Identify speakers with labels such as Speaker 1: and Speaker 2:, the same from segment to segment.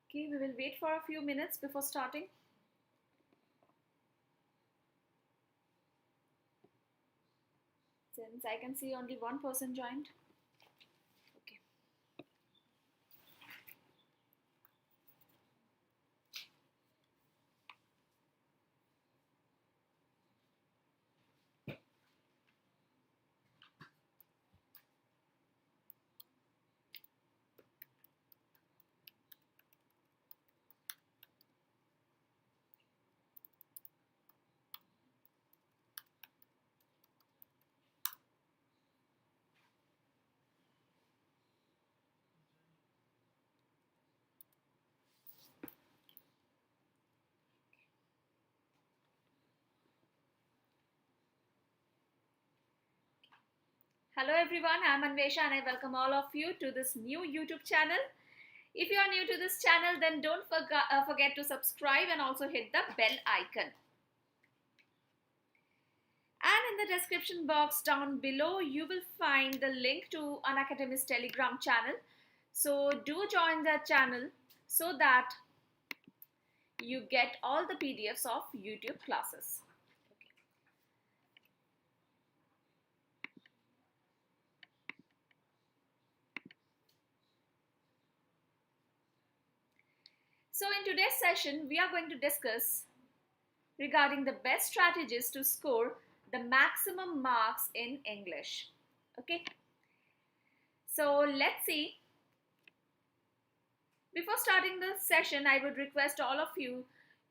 Speaker 1: Okay, we will wait for a few minutes before starting. Since I can see only one person joined. Okay. Hello everyone, I am Anwesha and I welcome all of you to this new YouTube channel. If you are new to this channel, then don't forget to subscribe and also hit the bell icon. And in the description box down below, you will find the link to Unacademy's Telegram channel. So do join that channel so that you get all the PDFs of YouTube classes. So in today's session, we are going to discuss regarding the best strategies to score the maximum marks in English. Okay. So let's see. Before starting the session, I would request all of you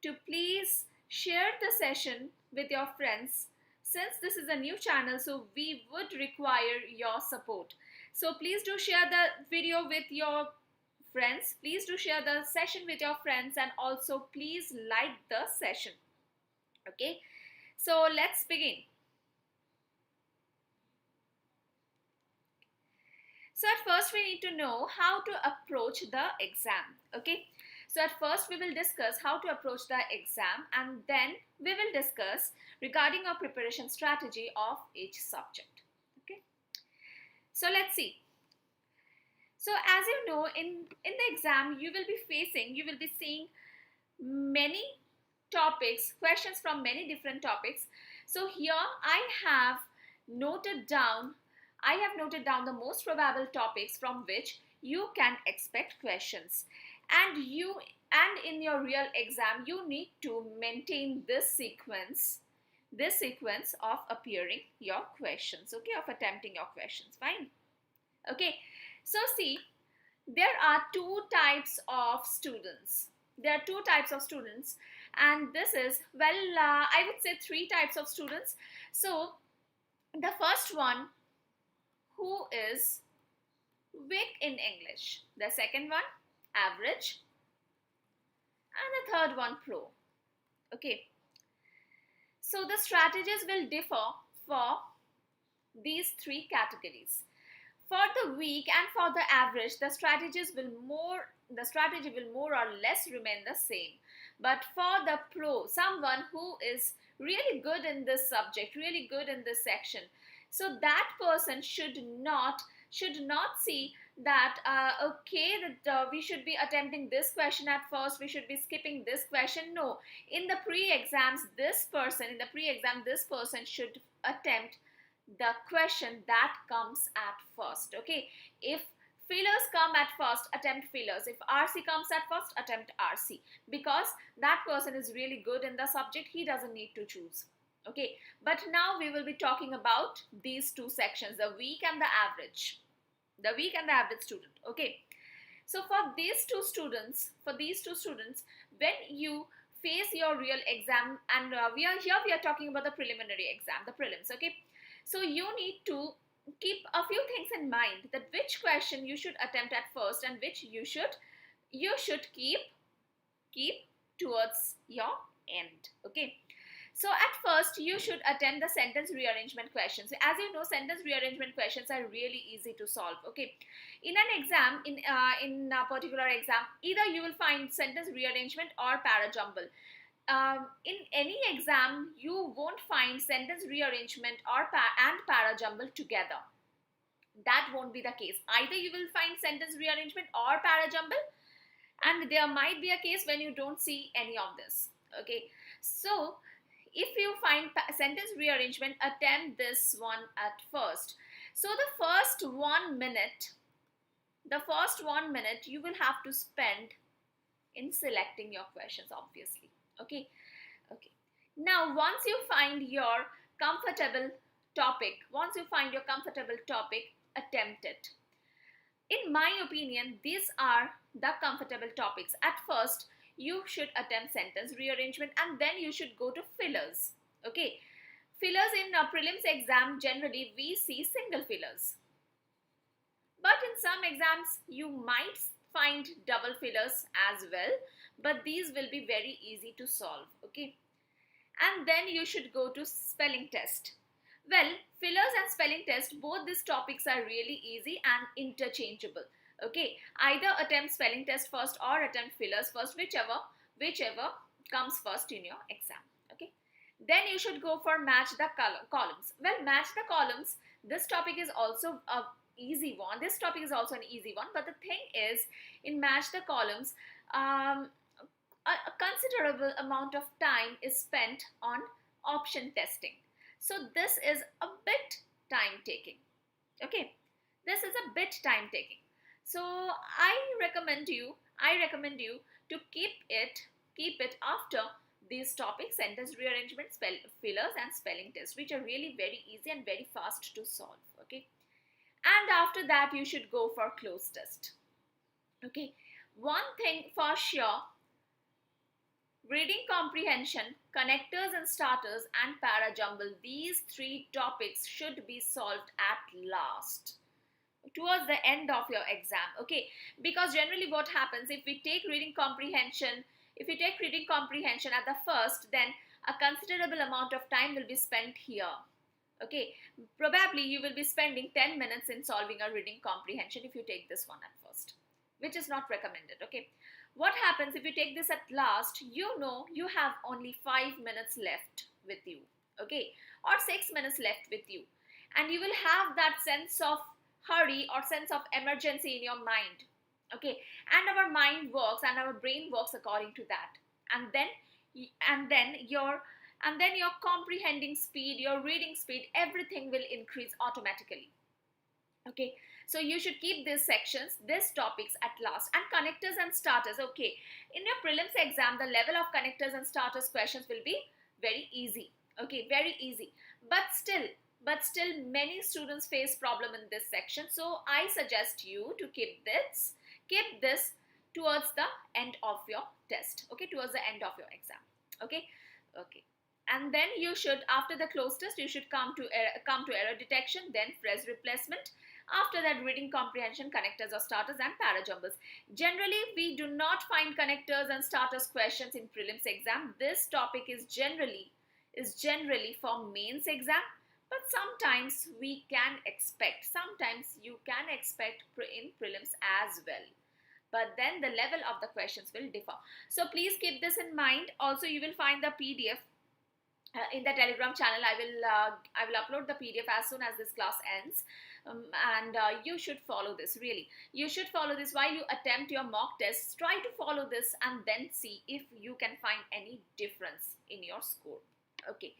Speaker 1: to please share the session with your friends. Since this is a new channel, so we would require your support. So please do share the video with your friends. Please do share the session with your friends and also please like the session. Okay, so let's begin. So at first we need to know how to approach the exam. Okay, so at first we will discuss how to approach the exam and then we will discuss regarding our preparation strategy of each subject. Okay, so let's see. So as you know, in the exam you will be seeing many topics, questions from many different topics. So here I have noted down the most probable topics from which you can expect questions, and in your real exam you need to maintain this sequence of appearing your questions, okay, of attempting your questions. Fine. Okay, so see, there are two types of students. And this is, I would say three types of students. So the first one, who is weak in English. The second one, average. And the third one, pro. Okay. So the strategies will differ for these three categories. For the weak and for the average, the strategy will more or less remain the same. But for the pro, someone who is really good in this subject, really good in this section, so that person should not see that we should be attempting this question at first, we should be skipping this question. No, in the pre-exam this person should attempt the question that comes at first. Okay, if fillers come at first, attempt fillers. If RC comes at first, attempt RC, because that person is really good in the subject, he doesn't need to choose. Okay, but now we will be talking about these two sections, the weak and the average student. Okay, so for these two students, when you face your real exam, and we are talking about the preliminary exam, the prelims. Okay, so you need to keep a few things in mind, that which question you should attempt at first and which you should keep towards your end. Okay, so at first you should attempt the sentence rearrangement questions. As you know, sentence rearrangement questions are really easy to solve. Okay, in an exam, in a particular exam, either you will find sentence rearrangement or para jumble. In any exam, you won't find sentence rearrangement and para jumble together. That won't be the case. Either you will find sentence rearrangement or para jumble, and there might be a case when you don't see any of this. Okay, so if you find sentence rearrangement, attempt this one at first. So the first 1 minute you will have to spend in selecting your questions, obviously. Okay, okay. Now once you find your comfortable topic, attempt it. In my opinion, these are the comfortable topics. At first, you should attempt sentence rearrangement and then you should go to fillers. Okay, fillers in a prelims exam, generally we see single fillers. But in some exams, you might find double fillers as well. But these will be very easy to solve. Okay, and then you should go to spelling test. Well, fillers and spelling test, both these topics are really easy and interchangeable. Okay, either attempt spelling test first or attempt fillers first, whichever comes first in your exam. Okay, then you should go for match the columns. Well, match the columns, this topic is also a easy one. This topic is also an easy one, but the thing is, in match the columns, a considerable amount of time is spent on option testing. So this is a bit time taking. Okay, this is a bit time taking. So I recommend you to keep it after these topics: sentence rearrangement, fillers and spelling test, which are really very easy and very fast to solve. Okay, and after that you should go for cloze test. Okay, one thing for sure: reading comprehension, connectors and starters, and para jumble, these three topics should be solved at last, towards the end of your exam. Okay, because generally what happens, if we take reading comprehension at the first, then a considerable amount of time will be spent here. Okay, probably you will be spending 10 minutes in solving a reading comprehension if you take this one at first, which is not recommended. Okay, what happens if you take this at last? You know you have only 5 minutes left with you. Okay, or 6 minutes left with you, and you will have that sense of hurry or sense of emergency in your mind. Okay, and our mind works and our brain works according to that, and then your comprehending speed, your reading speed, everything will increase automatically. Okay, so you should keep these topics at last. And connectors and starters, okay, in your prelims exam, the level of connectors and starters questions will be very easy. Okay, very easy, but still many students face problem in this section. So I suggest you to keep this towards the end of your test. Okay, towards the end of your exam. Okay, and then you should, after the cloze test, you should come to error detection, then phrase replacement. After that, reading comprehension, connectors or starters, and para jumbles. Generally, we do not find connectors and starters questions in prelims exam. This topic is generally for mains exam, but sometimes you can expect in prelims as well. But then the level of the questions will differ. So please keep this in mind. Also, you will find the PDF in the Telegram channel. I will upload the PDF as soon as this class ends, and you should follow this. Really, you should follow this while you attempt your mock tests. Try to follow this and then see if you can find any difference in your score. Okay,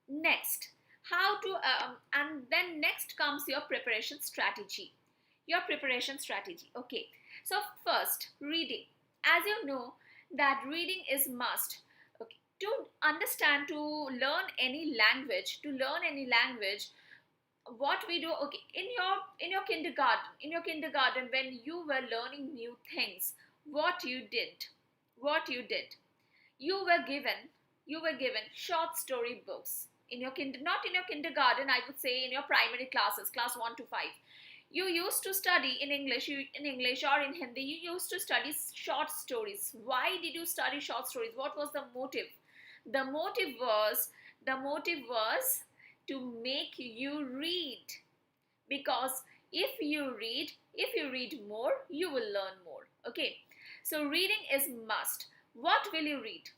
Speaker 1: next, next comes your preparation strategy. Okay, so first, reading. As you know that reading is must. To understand, to learn any language, what we do, okay, in your kindergarten, when you were learning new things, what you did, you were given short story books in your not in your kindergarten, I would say in your primary classes, class 1 to 5, you used to study in English, or in Hindi, you used to study short stories. Why did you study short stories? What was the motive? The motive was, to make you read, because if you read more, you will learn more. Okay, so reading is must. What will you read?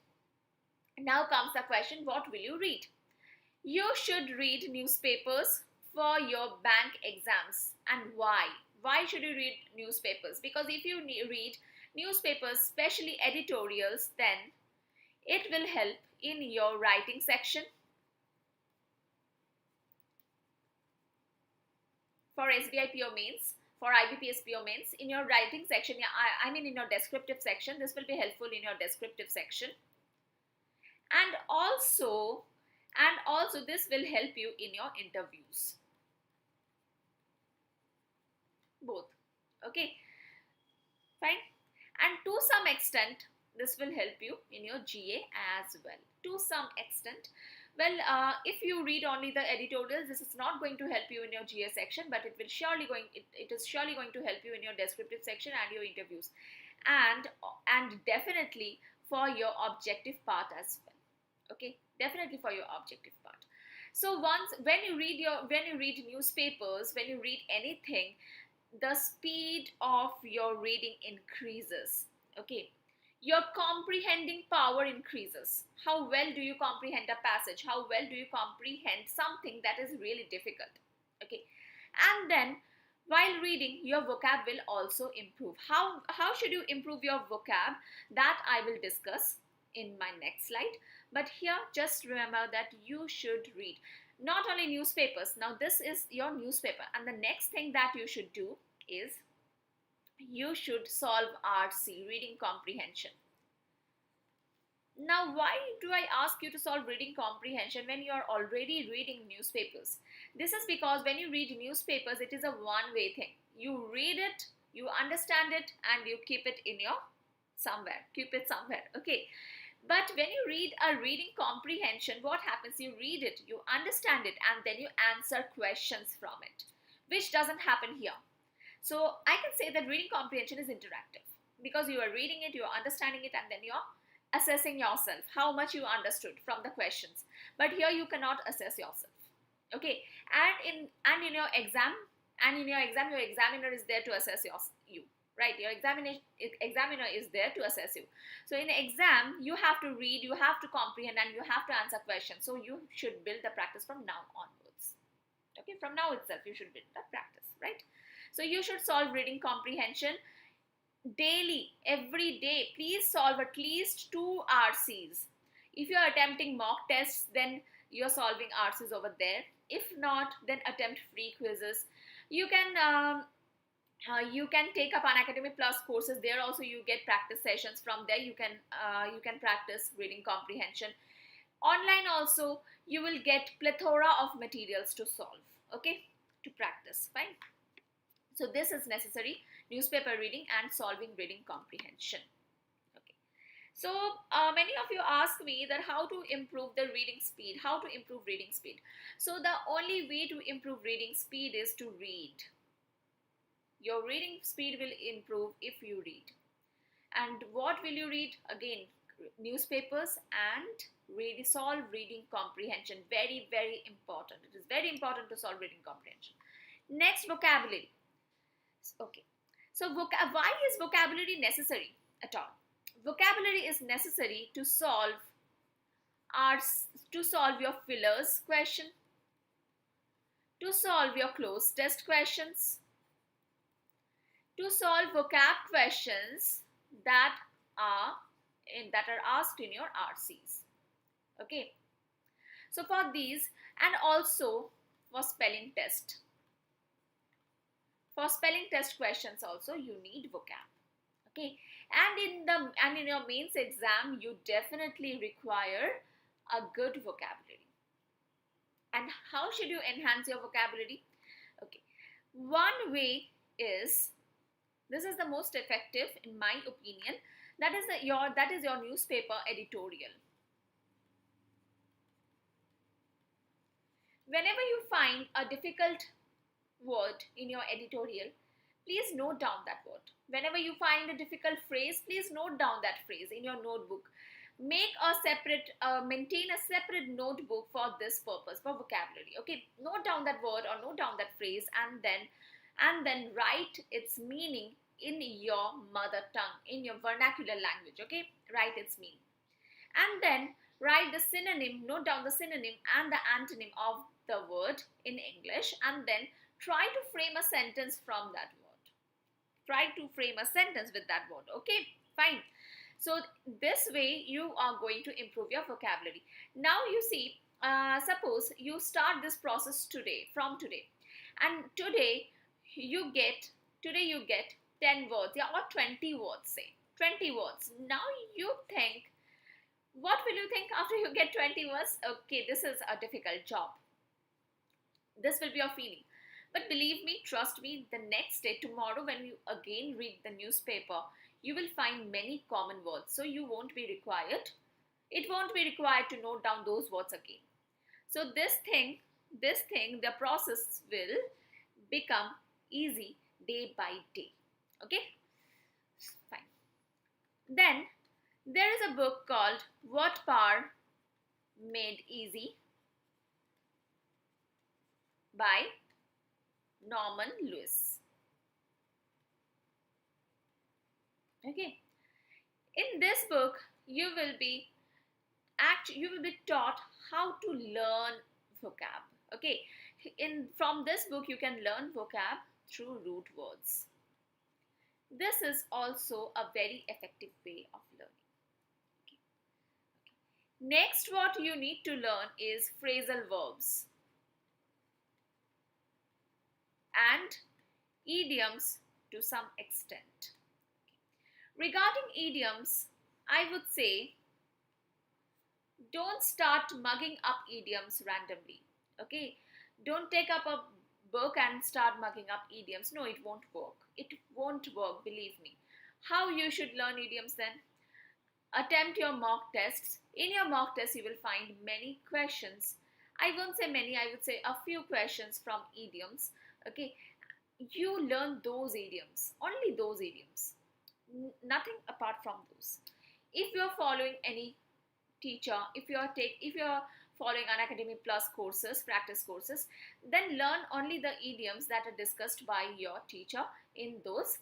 Speaker 1: Now comes the question, what will you read? You should read newspapers for your bank exams. And why? Why should you read newspapers? Because if you read newspapers, especially editorials, then it will help in your writing section. For SBI PO mains, for IBPS PO mains, in your writing section, I mean in your descriptive section, this will be helpful in your descriptive section. And also this will help you in your interviews. Both. Okay, fine. And to some extent, this will help you in your GA as well. To some extent. Well, if you read only the editorials, this is not going to help you in your GA section, but it is surely going to help you in your descriptive section and your interviews, and definitely for your objective part as well. Okay, definitely for your objective part. So when you read newspapers, when you read anything, the speed of your reading increases. Okay, your comprehending power increases. How well do you comprehend a passage? How well do you comprehend something that is really difficult? Okay, and then while reading, your vocab will also improve. How should you improve your vocab? That I will discuss in my next slide. But here, just remember that you should read not only newspapers. Now this is your newspaper, and the next thing that you should do is you should solve RC, reading comprehension. Now, why do I ask you to solve reading comprehension when you are already reading newspapers? This is because when you read newspapers, it is a one-way thing. You read it, you understand it, and you keep it in your somewhere. Keep it somewhere, okay? But when you read a reading comprehension, what happens? You read it, you understand it, and then you answer questions from it, which doesn't happen here. So I can say that reading comprehension is interactive because you are reading it, you are understanding it, and then you are assessing yourself how much you understood from the questions. But here you cannot assess yourself. Okay, and in your exam, your examiner is there to assess you. Right, your examiner is there to assess you. So in exam, you have to read, you have to comprehend, and you have to answer questions. So you should build the practice from now onwards. Okay, from now itself, you should build the practice, right? So you should solve reading comprehension daily, every day. Please solve at least 2 RCs. If you are attempting mock tests, then you're solving RCs over there. If not, then attempt free quizzes. You can take up Unacademy Plus courses. There also you get practice sessions. From there you can practice reading comprehension. Online also you will get plethora of materials to solve. Okay, to practice. Fine. So this is necessary: newspaper reading and solving reading comprehension. Okay. So many of you ask me that how to improve the reading speed. How to improve reading speed? So the only way to improve reading speed is to read. Your reading speed will improve if you read. And what will you read? Again, newspapers and solve reading comprehension. Very, very important. It is very important to solve reading comprehension. Next, vocabulary. Okay. So why is vocabulary necessary at all? Vocabulary is necessary to solve your fillers question, to solve your closed test questions, to solve vocab questions that are asked in your RCs. Okay. So for these, and also for spelling test. For spelling test questions also you need vocab. Okay. And in your mains exam you definitely require a good vocabulary. And how should you enhance your vocabulary? Okay. One way is, this is the most effective in my opinion, that is your newspaper editorial. Whenever you find a difficult word in your editorial, please note down that word. Whenever you find a difficult phrase, please note down that phrase in your notebook. Maintain a separate notebook for this purpose, for vocabulary. Okay, note down that word or note down that phrase, and then write its meaning in your mother tongue, in your vernacular language. Okay, write its meaning, and then write the synonym, note down the synonym and the antonym of the word in English, and then try to frame a sentence from that word. Try to frame a sentence with that word. Okay, fine. So this way you are going to improve your vocabulary. Now you see, suppose you start this process from today, and today you get 10 words, yeah, or 20 words, say 20 words. Now you think, what will you think after you get 20 words? Okay, this is a difficult job. This will be your feeling. But believe me, trust me, the next day, tomorrow, when you again read the newspaper, you will find many common words. So it won't be required to note down those words again. So this thing, the process will become easy day by day. Okay? Fine. Then there is a book called What Power Made Easy by Norman Lewis. Okay, in this book you will be taught how to learn vocab. Okay, from this book you can learn vocab through root words. This is also a very effective way of learning. Okay. Next, what you need to learn is phrasal verbs and idioms to some extent. Regarding idioms, I would say don't start mugging up idioms randomly. Okay, don't take up a book and start mugging up idioms. No, it won't work. It won't work, believe me. How you should learn idioms then? Attempt your mock tests. In your mock tests, you will find many questions. I won't say many, I would say a few questions from idioms. Okay, you learn those idioms, only those idioms, nothing apart from those. If you are following any teacher, if you are following Unacademy Plus courses, practice courses, then learn only the idioms that are discussed by your teacher in those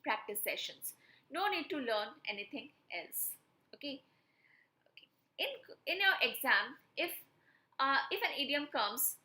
Speaker 1: practice sessions. No need to learn anything else. Okay. In your exam, if an idiom comes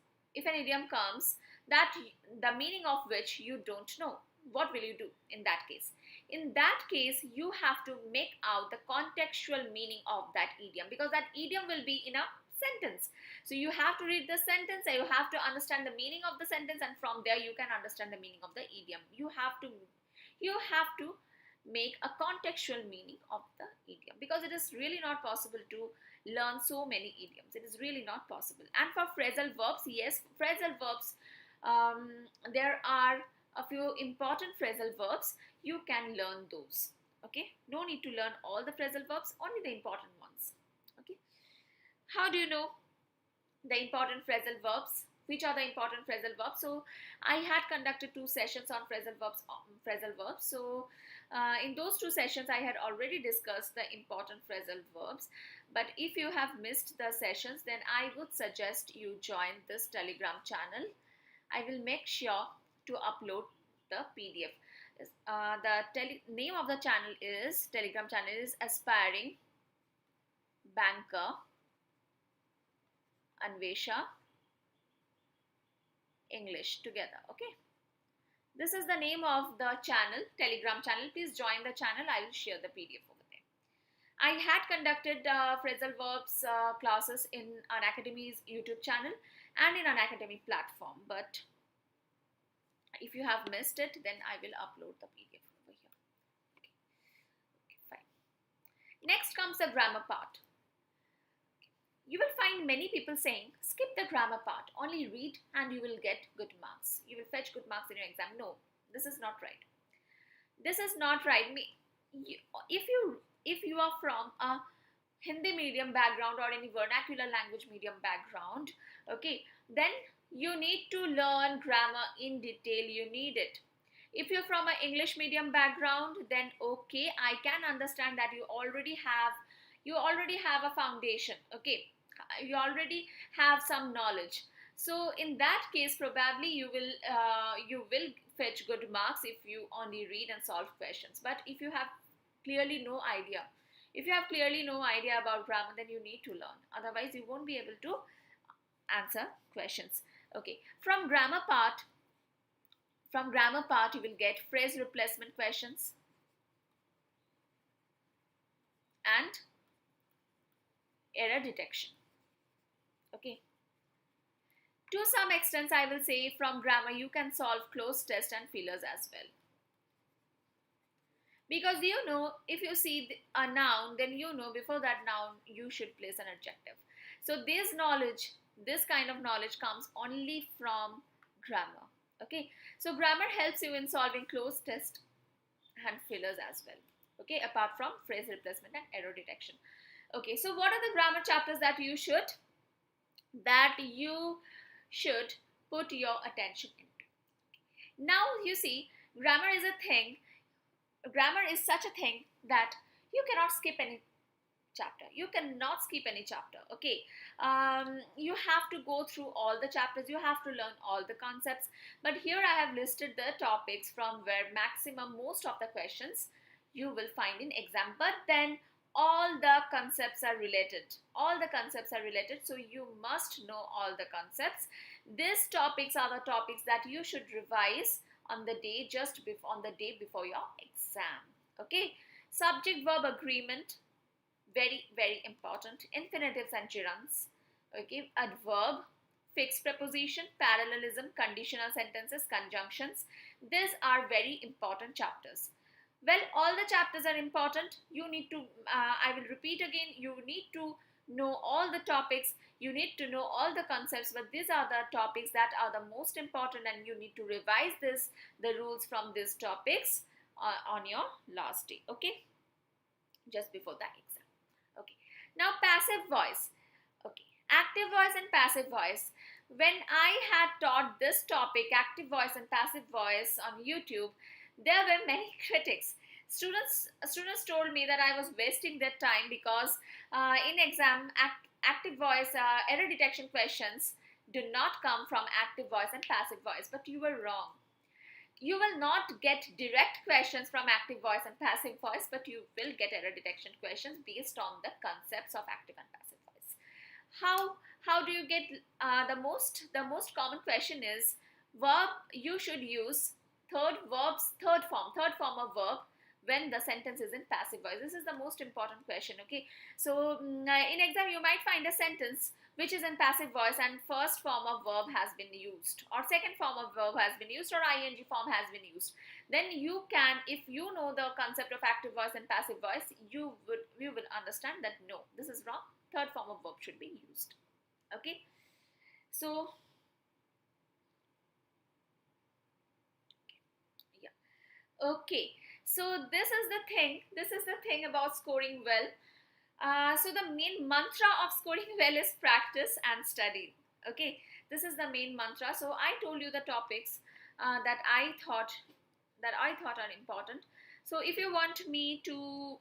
Speaker 1: that the meaning of which you don't know, what will you do in that case? In that case, you have to make out the contextual meaning of that idiom, because that idiom will be in a sentence. So you have to read the sentence and you have to understand the meaning of the sentence, and from there you can understand the meaning of the idiom. You have to make a contextual meaning of the idiom, because it is really not possible to learn so many idioms. It is really not possible. And for phrasal verbs, yes, phrasal verbs, there are a few important phrasal verbs. You can learn those. Okay, no need to learn all the phrasal verbs, only the important ones. Okay, how do you know the important phrasal verbs? Which are the important phrasal verbs? So I had conducted 2 sessions on phrasal verbs. So in those 2 sessions I had already discussed the important phrasal verbs. But if you have missed the sessions, then I would suggest you join this Telegram channel. I will make sure to upload the PDF. Name of the Telegram channel is Aspiring Banker Anwesha English together. Okay, this is the name of the channel, Telegram channel. Please join the channel. I will share the PDF over there. I had conducted phrasal verbs classes in Unacademy's YouTube channel and in Unacademy platform, but if you have missed it, then I will upload the PDF over here. Okay, fine. Next comes the grammar part. You will find many people saying, skip the grammar part, only read and you will get good marks. You will fetch good marks in your exam. No, this is not right. This is not right. If you are from a Hindi medium background or any vernacular language medium background, okay, then you need to learn grammar in detail. You need it. If you're from an English medium background, then okay, I can understand that you already have a foundation, okay, you already have some knowledge. So in that case, probably you will fetch good marks if you only read and solve questions. But if you have clearly no idea, if you have clearly no idea about grammar, then you need to learn. Otherwise, you won't be able to answer questions. Okay, from grammar part, you will get phrase replacement questions and error detection. Okay. To some extent, I will say from grammar, you can solve closed test and fillers as well. Because you know, if you see a noun, then you know before that noun, you should place an adjective. So this kind of knowledge comes only from grammar. Okay. So grammar helps you in solving closed test and fillers as well. Okay. Apart from phrase replacement and error detection. Okay. So what are the grammar chapters that you should put your attention into? Now you see, grammar is such a thing that you cannot skip any chapter. Okay. You have to go through all the chapters, you have to learn all the concepts. But here I have listed the topics from where most of the questions you will find in exam. But then all the concepts are related. So you must know all the concepts. These topics are the topics that you should revise on the day before your exam. Okay. Subject verb agreement, very very important. Infinitives and gerunds. Okay. Adverb, fixed preposition, parallelism, conditional sentences, conjunctions. These are very important chapters. Well, all the chapters are important. You need to, I will repeat again, you need to know all the topics, you need to know all the concepts, but these are the topics that are the most important, and you need to revise the rules from these topics on your last day, okay, just before the exam. Okay, now passive voice. Okay, active voice and passive voice. When I had taught this topic, active voice and passive voice, on YouTube, there were many critics. Students told me that I was wasting their time because in exam, active voice error detection questions do not come from active voice and passive voice. But you were wrong. You will not get direct questions from active voice and passive voice, but you will get error detection questions based on the concepts of active and passive voice. How do you get the most common question is verb. You should use third form of verb when the sentence is in passive voice. This is the most important question. Okay, so in exam you might find a sentence which is in passive voice and first form of verb has been used, or second form of verb has been used, or ing form has been used. Then you can, if you know the concept of active voice and passive voice, you will understand that no, this is wrong, third form of verb should be used. Okay, so yeah. Okay, so this is the thing about scoring well. So the main mantra of scoring well is practice and study. Okay, this is the main mantra. So I told you the topics that I thought are important. So if you want me to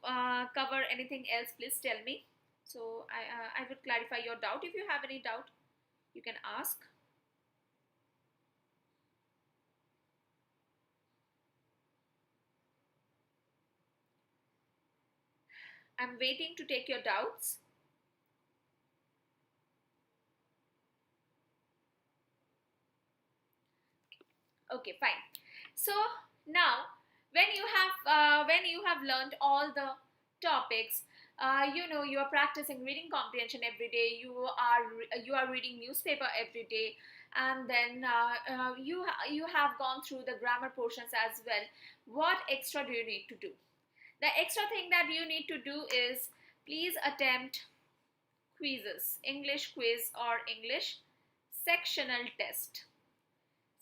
Speaker 1: cover anything else, please tell me. So I would clarify your doubt. If you have any doubt, you can ask. I'm waiting to take your doubts. Okay, fine. So now, when you have learned all the topics, you know, you are practicing reading comprehension every day. You are reading newspaper every day, and then you have gone through the grammar portions as well. What extra do you need to do? The extra thing that you need to do is please attempt quizzes, English quiz or English sectional test.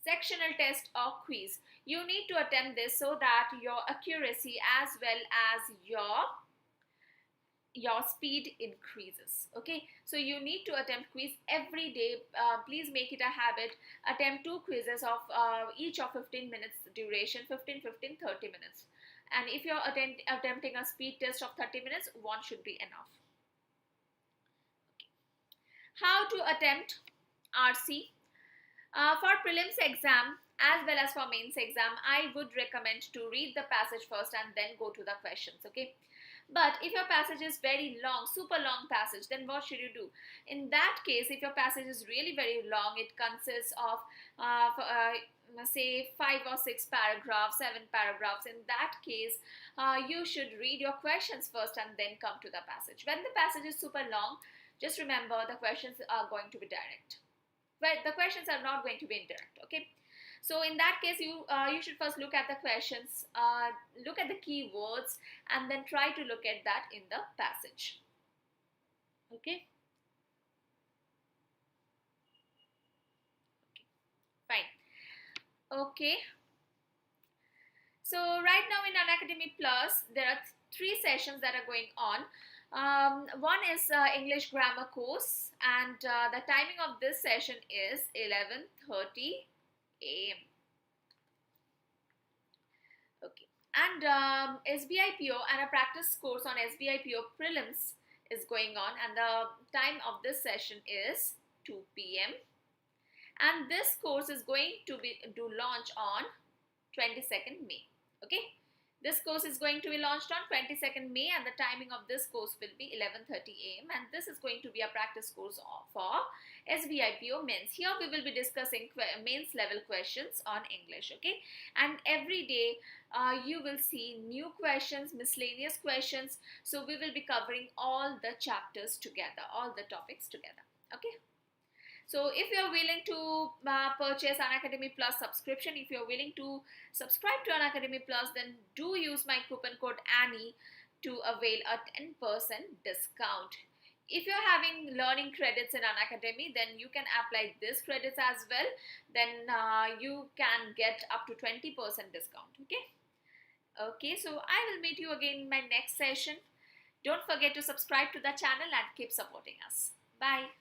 Speaker 1: Sectional test or quiz. You need to attempt this so that your accuracy as well as your your speed increases. Okay, so you need to attempt quiz every day. Please make it a habit. Attempt 2 quizzes of each of 15 minutes duration, 15, 15, 30 minutes. And if you're attempting a speed test of 30 minutes, one should be enough. How to attempt RC? For prelims exam as well as for mains exam, I would recommend to read the passage first and then go to the questions. Okay, but if your passage is very long, super long passage, then what should you do? In that case, if your passage is really very long, it consists of say 5 or 6 paragraphs, 7 paragraphs. In that case, you should read your questions first and then come to the passage. When the passage is super long, just remember the questions are going to be direct. But the questions are not going to be indirect. Okay, so in that case, you should first look at the questions, look at the keywords, and then try to look at that in the passage. Okay, fine. Okay, so right now in Unacademy Plus, there are 3 sessions that are going on. One is English grammar course, and the timing of this session is 11:30 a.m. Okay, and SBIPO and a practice course on SBIPO prelims is going on, and the time of this session is 2 p.m. and this course is going to launch on 22nd May. Okay, this course is going to be launched on 22nd May, and the timing of this course will be 11:30 a.m. and this is going to be a practice course for SBIPO mains. Here we will be discussing mains level questions on English. Okay, and every day you will see new questions, miscellaneous questions. So we will be covering all the chapters together, all the topics together. Okay. So if you're willing to purchase Unacademy Plus subscription, if you're willing to subscribe to Unacademy Plus, then do use my coupon code Annie to avail a 10% discount. If you're having learning credits in Unacademy, then you can apply this credits as well. Then you can get up to 20% discount. Okay. Okay, so I will meet you again in my next session. Don't forget to subscribe to the channel and keep supporting us. Bye.